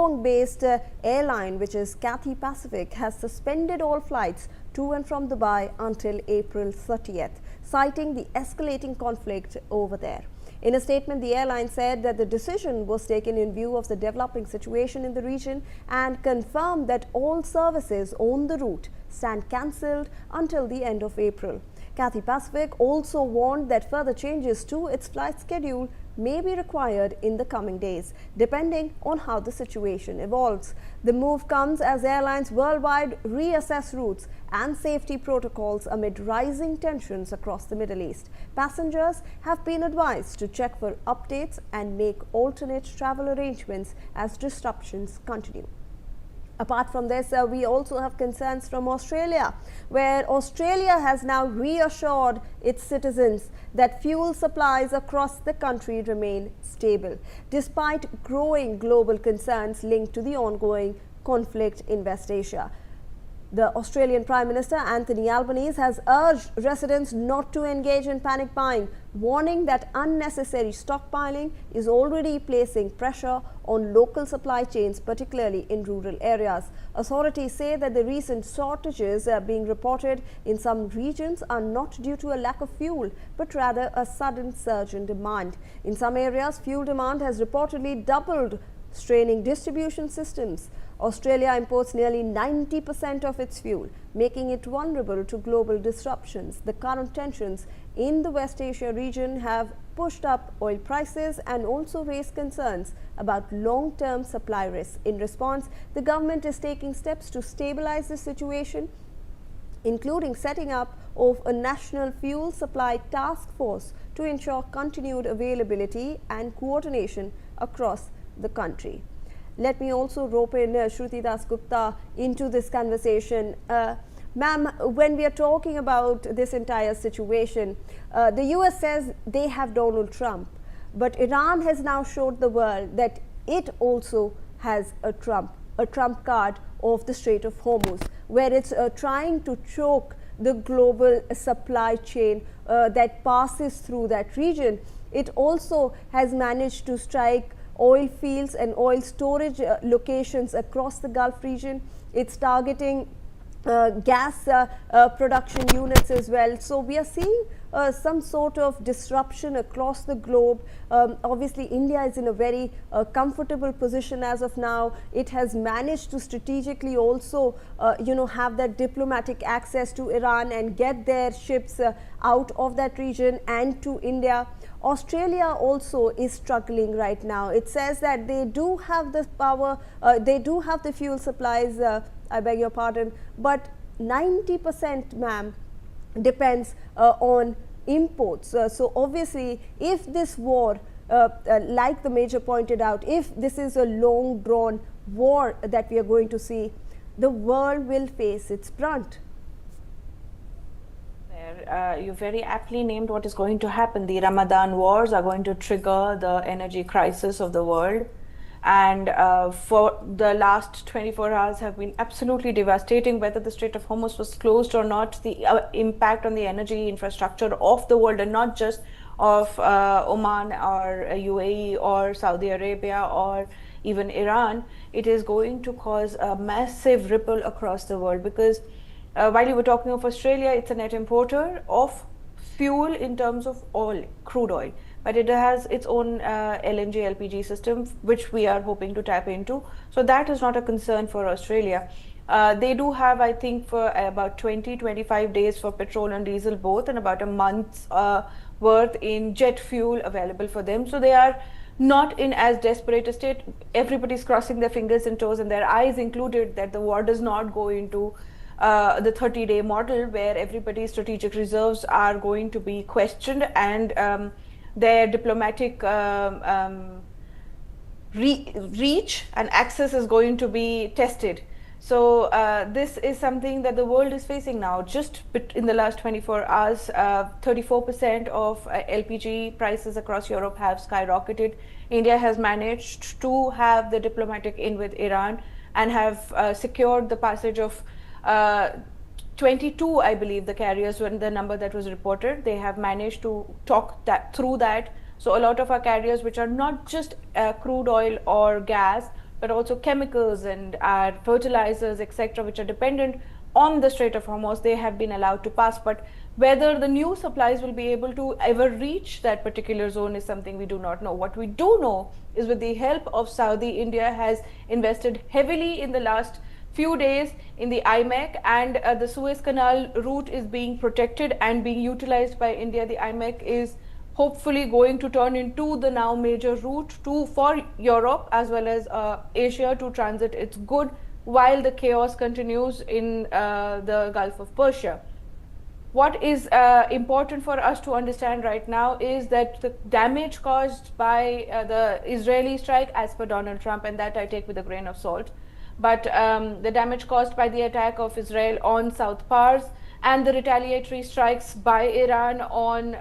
Hong Kong-based airline, which is Cathay Pacific, has suspended all flights to and from Dubai until April 30th, citing the escalating conflict over there. In a statement, the airline said that the decision was taken in view of the developing situation in the region and confirmed that all services on the route stand cancelled until the end of April. Cathay Pacific also warned that further changes to its flight schedule may be required in the coming days, depending on how the situation evolves. The move comes as airlines worldwide reassess routes and safety protocols amid rising tensions across the Middle East. Passengers have been advised to check for updates and make alternate travel arrangements as disruptions continue. Apart from this, we also have concerns from Australia, where Australia has now reassured its citizens that fuel supplies across the country remain stable, despite growing global concerns linked to the ongoing conflict in West Asia. The Australian Prime Minister Anthony Albanese has urged residents not to engage in panic buying, warning that unnecessary stockpiling is already placing pressure on local supply chains, particularly in rural areas. Authorities say that the recent shortages being reported in some regions are not due to a lack of fuel, but rather a sudden surge in demand. In some areas, fuel demand has reportedly doubled, straining distribution systems. Australia imports nearly 90% of its fuel, making it vulnerable to global disruptions. The current tensions in the West Asia region have pushed up oil prices and also raised concerns about long-term supply risks. In response, the government is taking steps to stabilize the situation, including setting up of a national fuel supply task force to ensure continued availability and coordination across the country. Let me also rope in Shruti Das Gupta into this conversation. Ma'am, when we are talking about this entire situation, the US says they have Donald Trump, but Iran has now showed the world that it also has a Trump card of the Strait of Hormuz, where it's trying to choke the global supply chain that passes through that region. It also has managed to strike oil fields and oil storage locations across the Gulf region. It's targeting gas production units as well. So we are seeing some sort of disruption across the globe. Obviously, India is in a very comfortable position as of now. It has managed to strategically also, have that diplomatic access to Iran and get their ships out of that region and to India. Australia also is struggling right now. It says that they do have the power, they do have the fuel supplies, I beg your pardon, but 90%, ma'am, depends on imports. So obviously, if this war, like the Major pointed out, if this is a long drawn war that we are going to see, the world will face its brunt. You very aptly named what is going to happen. The Ramadan wars are going to trigger the energy crisis of the world. And for the last 24 hours have been absolutely devastating. Whether the Strait of Hormuz was closed or not, the impact on the energy infrastructure of the world, and not just of Oman or UAE or Saudi Arabia or even Iran, it is going to cause a massive ripple across the world. Because while you were talking of Australia, it's a net importer of fuel in terms of oil, crude oil, but it has its own LNG, LPG system, which we are hoping to tap into. So that is not a concern for Australia. They do have, I think, for about 20-25 days for petrol and diesel both, and about a month's worth in jet fuel available for them. So they are not in as desperate a state. Everybody's crossing their fingers and toes, and their eyes included, that the war does not go into the 30-day model where everybody's strategic reserves are going to be questioned and their diplomatic reach and access is going to be tested. So this is something that the world is facing now. Just in the last 24 hours, 34% of LPG prices across Europe have skyrocketed. India has managed to have the diplomatic in with Iran and have secured the passage of 22, I believe, the carriers, when the number that was reported. They have managed to talk through that. So a lot of our carriers, which are not just crude oil or gas, but also chemicals and fertilizers, etc., which are dependent on the Strait of Hormuz, they have been allowed to pass. But whether the new supplies will be able to ever reach that particular zone is something we do not know. What we do know is, with the help of Saudi, India has invested heavily in the last few days in the IMEC, and the Suez Canal route is being protected and being utilized by India. The IMEC is hopefully going to turn into the now major route for Europe as well as Asia to transit its good, while the chaos continues in the Gulf of Persia. What is important for us to understand right now is that the damage caused by the Israeli strike, as per Donald Trump, and that I take with a grain of salt, but the damage caused by the attack of Israel on South Pars and the retaliatory strikes by Iran on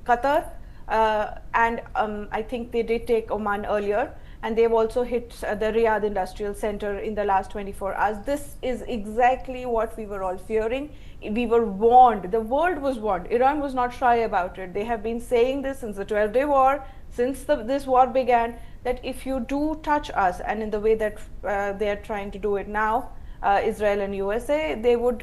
Qatar, and I think they did take Oman earlier, and they've also hit the Riyadh Industrial Center in the last 24 hours. This is exactly what we were all fearing. We were warned, the world was warned. Iran was not shy about it. They have been saying this since the 12-day war, since this war began, that if you do touch us, and in the way that they are trying to do it now, Israel and USA, they would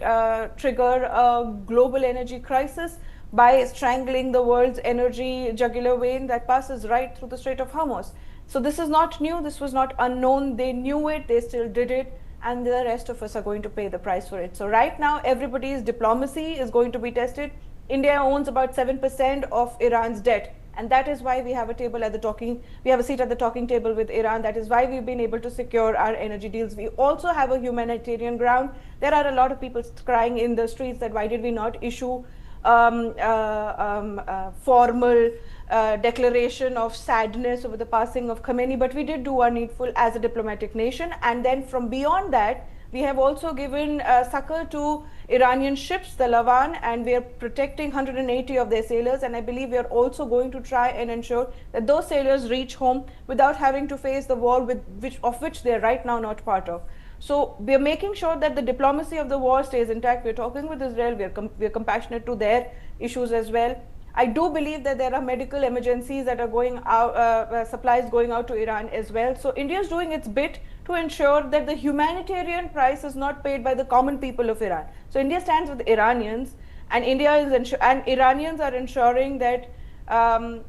trigger a global energy crisis by strangling the world's energy jugular vein that passes right through the Strait of Hormuz. So this is not new, this was not unknown. They knew it, they still did it, and the rest of us are going to pay the price for it. So right now, everybody's diplomacy is going to be tested. India owns about 7% of Iran's debt, and that is why we have a table at the talking, we have a seat at the talking table with Iran. That is why we've been able to secure our energy deals. We also have a humanitarian ground. There are a lot of people crying in the streets that why did we not issue formal declaration of sadness over the passing of Khamenei, but we did do our needful as a diplomatic nation. And then from beyond that, we have also given succor to Iranian ships, the Lavan, and we are protecting 180 of their sailors. And I believe we are also going to try and ensure that those sailors reach home without having to face the war of which they are right now not part of. So we are making sure that the diplomacy of the war stays intact. We are talking with Israel. We are compassionate to their issues as well. I do believe that there are medical emergencies that are going out, supplies going out to Iran as well. So India is doing its bit to ensure that the humanitarian price is not paid by the common people of Iran. So India stands with Iranians, and Iranians are ensuring that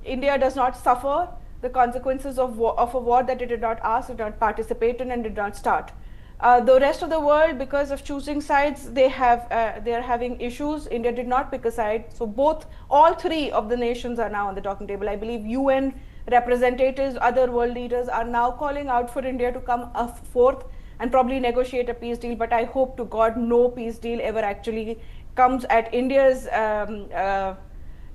India does not suffer the consequences of a war that it did not ask, did not participate in, and did not start. The rest of the world, because of choosing sides, they are having issues. India did not pick a side, so all three of the nations are now on the talking table. I believe UN representatives, other world leaders are now calling out for India to come forth and probably negotiate a peace deal. But I hope to God no peace deal ever actually comes at India's.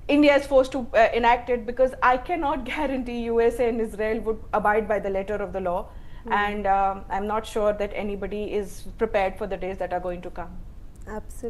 India is forced to enact it, because I cannot guarantee USA and Israel would abide by the letter of the law. And I'm not sure that anybody is prepared for the days that are going to come. Absolutely.